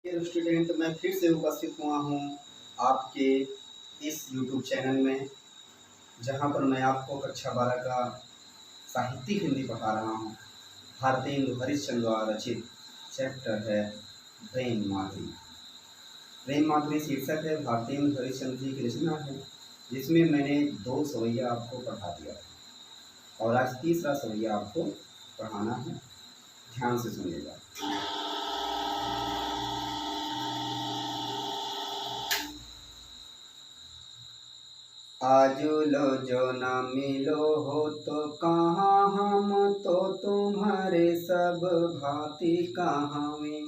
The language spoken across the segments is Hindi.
डियर स्टूडेंट, मैं फिर से उपस्थित हुआ हूँ आपके इस यूट्यूब चैनल में, जहाँ पर मैं आपको कक्षा 12 का साहित्यिक हिंदी पढ़ा रहा हूँ। भारतेंदु हरिश्चंद्र द्वारा रचित चैप्टर है प्रेम माधुरी। प्रेम माधुरी शीर्षक है, भारतेंदु हरिश्चंद्र जी की रचना है, जिसमें मैंने 2 सवैया आपको पढ़ा दिया और आज तीसरा सवैया आपको पढ़ाना है। ध्यान से सुनिएगा। आजू लो जो न मिलो हो तो कहाँ, हम तो तुम्हारे सब भांति कहाँ में।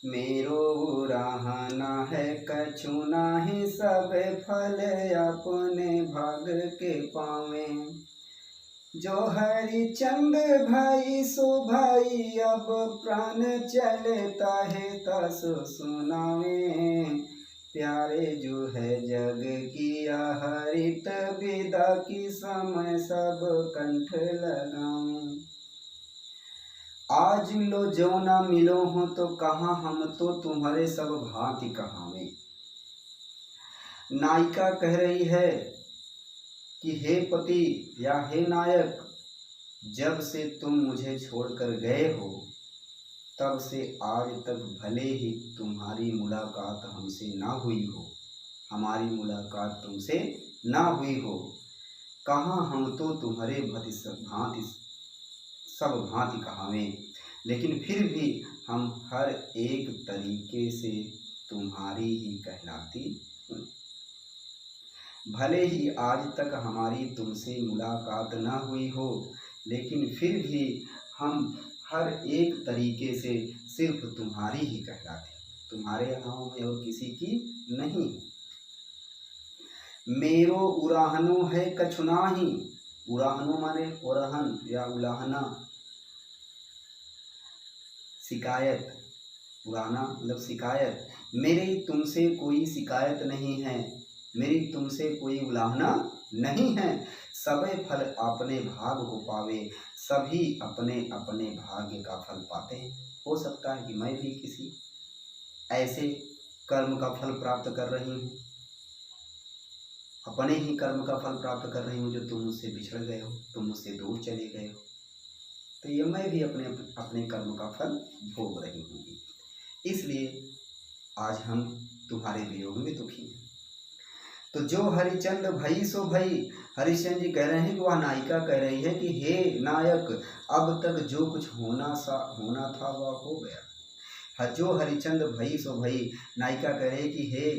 मेरो रहना है कछु नाही, सब फल अपने भाग के पावे। जो हरिचंद भाई सो भाई, अब प्राण चलता है तस सुनावे। प्यारे जो है जग किया हरित, विदा की समय सब कंठ लगाऊं। आज लो जो ना मिलो हो तो कहाँ, हम तो तुम्हारे सब भांति कहाँ में। नायिका कह रही है कि हे पति या हे नायक, जब से तुम मुझे छोड़कर गए हो तब से आज तक भले ही तुम्हारी मुलाकात हमसे ना हुई हो, हमारी मुलाकात तुमसे ना हुई हो। कहाँ हम तो तुम्हारे भांति सब भांति कहावे, लेकिन फिर भी हम हर एक तरीके से तुम्हारी ही कहलाती हूँ। भले ही आज तक हमारी तुमसे मुलाकात ना हुई हो, लेकिन फिर भी हम हर एक तरीके से सिर्फ तुम्हारी ही कहलाते हैं, तुम्हारे अलावा में और किसी की नहीं। मेरो उराहनो है कछु नाही। उराहनो माने उरहन या उलाहना, शिकायत। उराना मतलब शिकायत। मेरी तुमसे कोई शिकायत नहीं है, मेरी तुमसे कोई उलाहना नहीं है। सबे फल अपने भाग को पावे, सभी अपने अपने भाग्य का फल पाते हैं। हो सकता है कि मैं भी किसी ऐसे कर्म का फल प्राप्त कर रही हूँ, अपने ही कर्म का फल प्राप्त कर रही हूँ, जो तुम मुझसे बिछड़ गए हो, तुम मुझसे दूर चले गए हो। तो ये मैं भी अपने अपने कर्म का फल भोग रही हूँ। इसलिए आज हम तुम्हारे वियोग में दुखी हैं। तो जो हरिचंद भई सो भई, हरिश्चंद्र जी कह रहे हैं कि वह नायिका कह रही है कि हे नायक, अब तक जो कुछ होना था वह हो गया। जो हरिचंद भई सो भई, नायिका कह रही है कि हे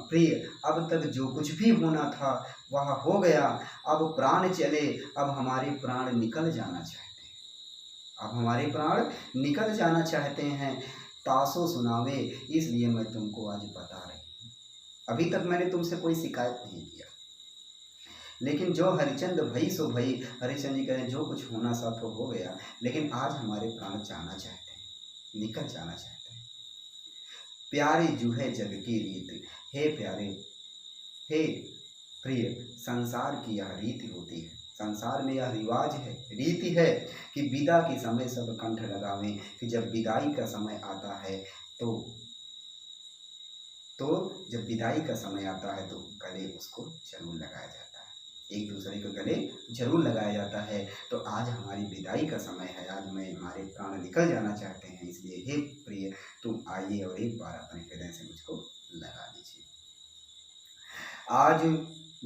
प्रिय, अब तक जो कुछ भी होना था वह हो गया। अब प्राण चले, अब हमारे प्राण निकल जाना चाहते हैं, अब हमारे प्राण निकल जाना चाहते हैं। तासो सुनावे, इसलिए मैं तुमको आज बता रही हूँ। अभी तक मैंने तुमसे कोई शिकायत नहीं किया, लेकिन जो हरिचंद भई सो भई, हरिचंद जी कह रहे हैं जो कुछ होना सा तो हो गया, लेकिन आज हमारे प्राण जाना चाहते हैं, निकल जाना चाहते हैं। प्यारे जो है जग की रीत, हे प्यारे, हे प्रिय, संसार की यह रीति होती है, संसार में यह रिवाज है, रीति है कि विदा के समय सब कंठ लगावें, कि जब विदाई का समय आता है तो जब विदाई का समय आता है तो गले उसको जरूर लगाया जाता है, एक दूसरे को गले जरूर लगाया जाता है। तो आज हमारी विदाई का समय है, आज हमारे प्राण निकल जाना चाहते हैं, इसलिए हे प्रिय, तुम आइए और एक बार अपने हृदय से मुझको लगा लीजिए। आज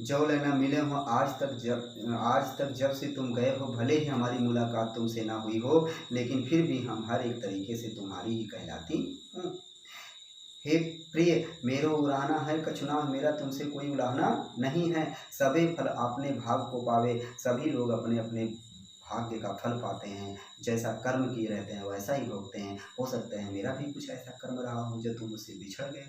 जो लेना मिले हो, आज तक जब से तुम गए हो, भले ही हमारी मुलाकात तुमसे ना हुई हो, लेकिन फिर भी हम हर एक तरीके से तुम्हारी ही कहलाती हूँ। हे प्रिय, मेरो उड़ाना है कछुना, मेरा तुमसे कोई उलाहना नहीं है। सबे फल अपने भाग को पावे, सभी लोग अपने अपने भाग्य का फल पाते हैं, जैसा कर्म किए रहते हैं वैसा ही भोगते हैं। हो सकता है मेरा भी कुछ ऐसा कर्म रहा हो जो तुम मुझसे बिछड़ गए।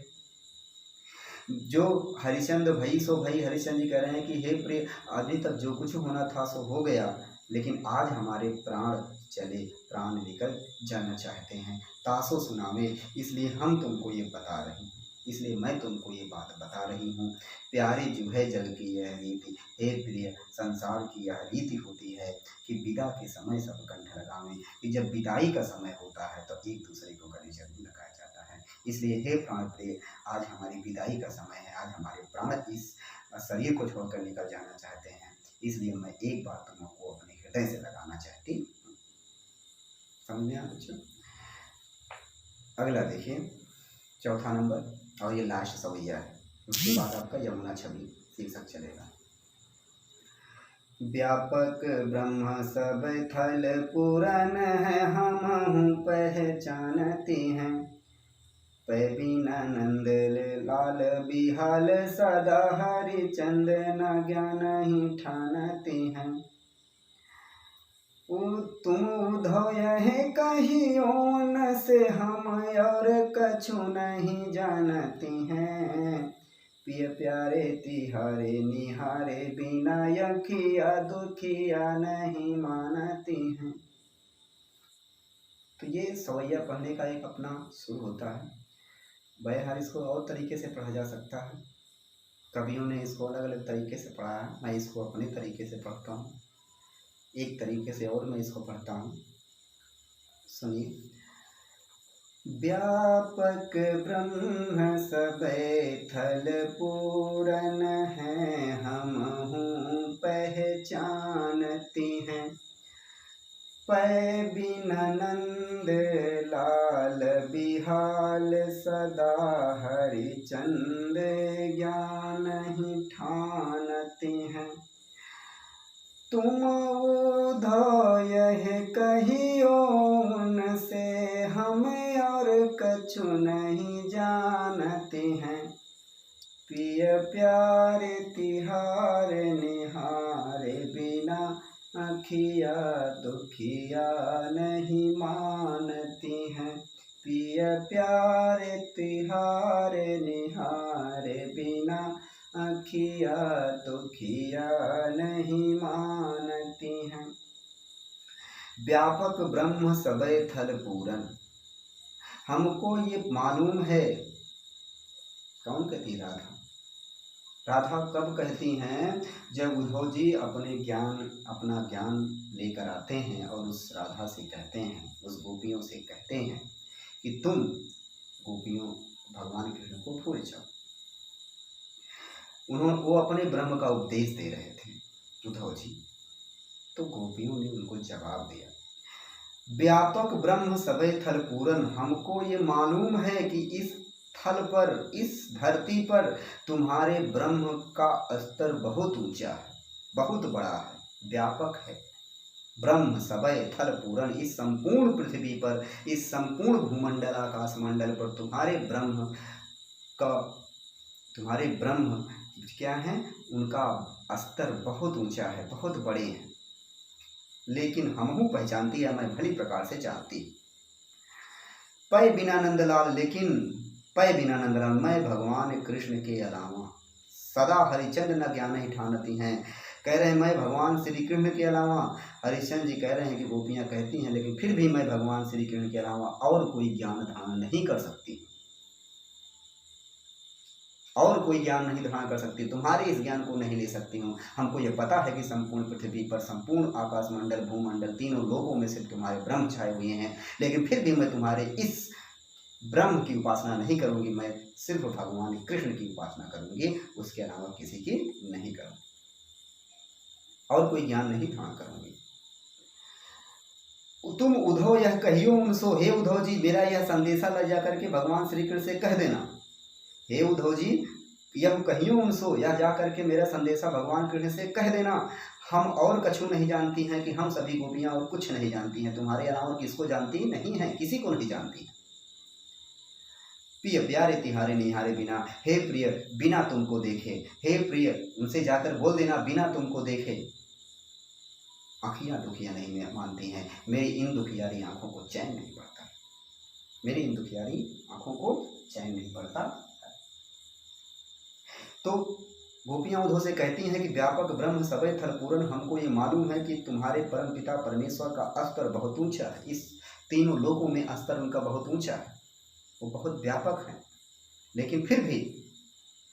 जो हरिचंद भई सो भई, हरिचंद जी कह रहे हैं कि हे प्रिय, अभी तक जो कुछ होना था सो हो गया, लेकिन आज हमारे प्राण चले, प्राण निकल जाना चाहते हैं। तासो सुनावे, इसलिए हम तुमको ये बता रही हूँ, इसलिए मैं तुमको ये बात बता रही हूँ। प्यारे जो है जग की यह रीति, हे प्रिय, संसार की यह रीति होती है कि विदा के समय सब कंठ लगावें, कि जब विदाई का समय होता है तो एक दूसरे को गले जरूर लगाया जाता है। इसलिए हे प्राण प्रिय, आज हमारी विदाई का समय है, आज हमारे प्राण इस शरीर को छोड़कर निकल जाना चाहते हैं, इसलिए मैं एक बार तुमको अपने हृदय से लगाना चाहती हूँ। समझ में आया बच्चों? अगला देखिए, चौथा नंबर, और ये लास्ट सवैया है, उसके बाद आपका यमुना छवि शीर्षक चलेगा। व्यापक ब्रह्म सब थल पुरन है, हमहु पहचानती हैं। पै बिना नंद लाल बिहाल, सदा हरि चंद न ज्ञान ही ठानती हैं। तुम उधो यह कहियो न से, हम और कछु नहीं जानती हैं। पिय प्यारे तिहारे निहारे, बिना अखिया दुखिया नहीं मानती हैं। तो ये सवैया पढ़ने का एक अपना सुर होता है। बहरहाल इसको और तरीके से पढ़ा जा सकता है, कवियों ने इसको अलग अलग तरीके से पढ़ा है, मैं इसको अपने तरीके से पढ़ता हूँ, एक तरीके से और मैं इसको पढ़ता हूँ। सुनिए। व्यापक ब्रह्म सबे थल पूरन है, हमहु पहचानती हैं। पै बिना नंद लाल बिहाल, सदा हरि चंद ज्ञान ही ठानती हैं। तुम उधो यह कहियो उनसे, हम और कछु नहीं जानते हैं। पिय प्यारे तिहारे निहारे, बिना अखिया दुखिया नहीं मानती हैं। पिय प्यारे तिहारे निहारे, बिना अखिया दुखिया नहीं मानती हैं। व्यापक ब्रह्म सबे थल पूरन, हमको ये मालूम है। कौन कहती है? राधा। राधा कब कहती हैं? जब उद्धव जी अपना ज्ञान लेकर आते हैं और उस राधा से कहते हैं, उस गोपियों से कहते हैं कि तुम गोपियों भगवान कृष्ण को भूल जाओ। वो अपने ब्रह्म का उपदेश दे रहे थे उद्धव जी, तो गोपियों ने उनको जवाब दिया, व्यापक ब्रह्म सबे थल पूरन, हमको ये मालूम है कि इस थल पर, इस धरती पर तुम्हारे ब्रह्म का स्तर बहुत ऊंचा है, बहुत बड़ा है, व्यापक है। ब्रह्म सबे थल पूरन, इस संपूर्ण पृथ्वी पर, इस संपूर्ण भूमंडल आकाश मंडल पर तुम्हारे ब्रह्म क्या है, उनका स्तर बहुत ऊंचा है, बहुत बड़े हैं। लेकिन हमहू पहचानती है, मैं भली प्रकार से जानती। पै बिना नंदलाल, लेकिन पै बिना नंदलाल, मैं भगवान कृष्ण के अलावा सदा हरिचंद न ज्ञान ही ठानती हैं। कह रहे हैं मैं भगवान श्री कृष्ण के अलावा, हरिश्चंद्र जी कह रहे हैं कि गोपियाँ कहती हैं, लेकिन फिर भी मैं भगवान श्री कृष्ण के अलावा और कोई ज्ञान धारण नहीं कर सकती, और कोई ज्ञान नहीं धारण कर सकती, तुम्हारे इस ज्ञान को नहीं ले सकती हूँ। हमको ये पता है कि संपूर्ण पृथ्वी पर, संपूर्ण आकाश मंडल, भूमंडल, तीनों लोकों में सिर्फ तुम्हारे ब्रह्म छाए हुए हैं, लेकिन फिर भी मैं तुम्हारे इस ब्रह्म की उपासना नहीं करूँगी, मैं सिर्फ भगवान कृष्ण की उपासना करूँगी, उसके अलावा किसी की नहीं करूँगी, और कोई ज्ञान नहीं धारण करूँगी। तुम उद्धव यह कहियो उनसो, हे उद्धव जी मेरा यह संदेशा ले जा करके भगवान श्री कृष्ण से कह देना। हे उद्धव जी यह कहियो उनसो, यह जा करके मेरा संदेशा भगवान कृष्ण से कह देना, हम और कछु नहीं जानती हैं, कि हम सभी गोपियां और कुछ नहीं जानती हैं, तुम्हारे अलावा किसको जानती नहीं है, किसी को नहीं जानती। प्रिय प्यारे तिहारे निहारे बिना, हे प्रिय बिना तुमको देखे, हे प्रिय उनसे जाकर बोल देना बिना तुमको देखे आँखियाँ दुखिया नहीं मानती हैं, मेरी इन दुखियारी आँखों को चैन नहीं पड़ता, मेरी इन दुखियारी आँखों को चैन नहीं पड़ता। तो गोपियाँ उद्धव से कहती हैं कि व्यापक ब्रह्म सबे थल पूरन, हमको ये मालूम है कि तुम्हारे परम पिता परमेश्वर का स्तर बहुत ऊंचा है, इस तीनों लोकों में स्तर उनका बहुत ऊंचा है, वो बहुत व्यापक है, लेकिन फिर भी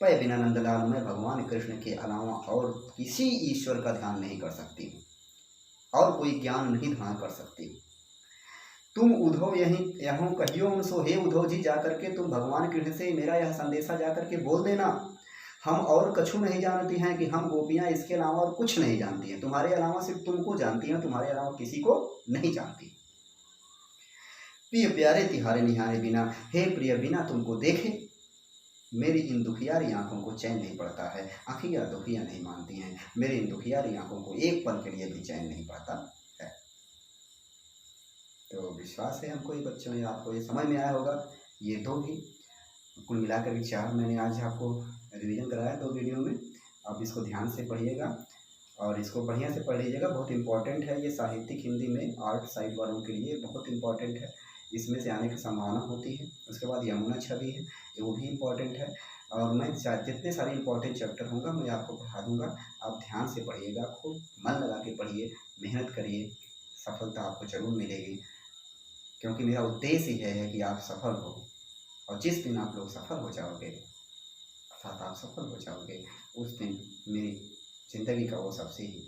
पै बिना नंदलाल, मैं भगवान कृष्ण के अलावा और किसी ईश्वर का ध्यान नहीं कर सकती, और कोई ज्ञान नहीं धारण कर सकती। तुम उद्धव यहीं यहों कहियो सो हे उद्धव जी, जा करके तुम भगवान कृष्ण से मेरा यह संदेशा जा करके बोल देना, हम और कछु नहीं जानती हैं, कि हम गोपियाँ इसके अलावा और कुछ नहीं जानती हैं, तुम्हारे अलावा सिर्फ तुमको जानती हैं, तुम्हारे अलावा किसी को नहीं जानती। प्रिय प्यारे तिहारे निहारे बिना, हे प्रिय बिना तुमको देखे मेरी इन दुखियारी आंखों को चैन नहीं पड़ता है। आखियाँ दुखियाँ नहीं मानती हैं, मेरी इन दुखियारी आंखों को एक पल के लिए भी चैन नहीं पड़ता है। तो विश्वास है हमको ये बच्चों, ये आपको ये समझ में आया होगा। ये दो ही कुल मिलाकर के 4 मैंने आज आपको रिवीजन कराया 2 वीडियो में। आप इसको ध्यान से पढ़िएगा और इसको बढ़िया से पढ़ लीजिएगा। बहुत इंपॉर्टेंट है ये, साहित्यिक हिंदी में आर्ट साइड वालों के लिए बहुत इंपॉर्टेंट है, इसमें से आने की संभावना होती है। उसके बाद यमुना छवि है, वो भी इम्पॉर्टेंट है। और मैं जितने सारे इंपॉर्टेंट चैप्टर होंगे मैं आपको पढ़ा दूंगा। आप ध्यान से पढ़िएगा, खूब मन लगा के पढ़िए, मेहनत करिए, सफलता आपको जरूर मिलेगी। क्योंकि मेरा उद्देश्य यह है कि आप सफल हो, और जिस दिन आप लोग सफल हो जाओगे, अर्थात आप सफल हो जाओगे, उस दिन मेरी ज़िंदगी का वो सबसे ही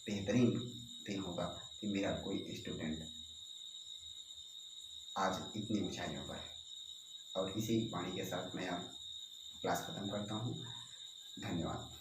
बेहतरीन दिन होगा कि मेरा कोई स्टूडेंट आज इतनी ऊंचाइयों पर है। और इसी वाणी के साथ मैं अब क्लास ख़त्म करता हूँ। धन्यवाद।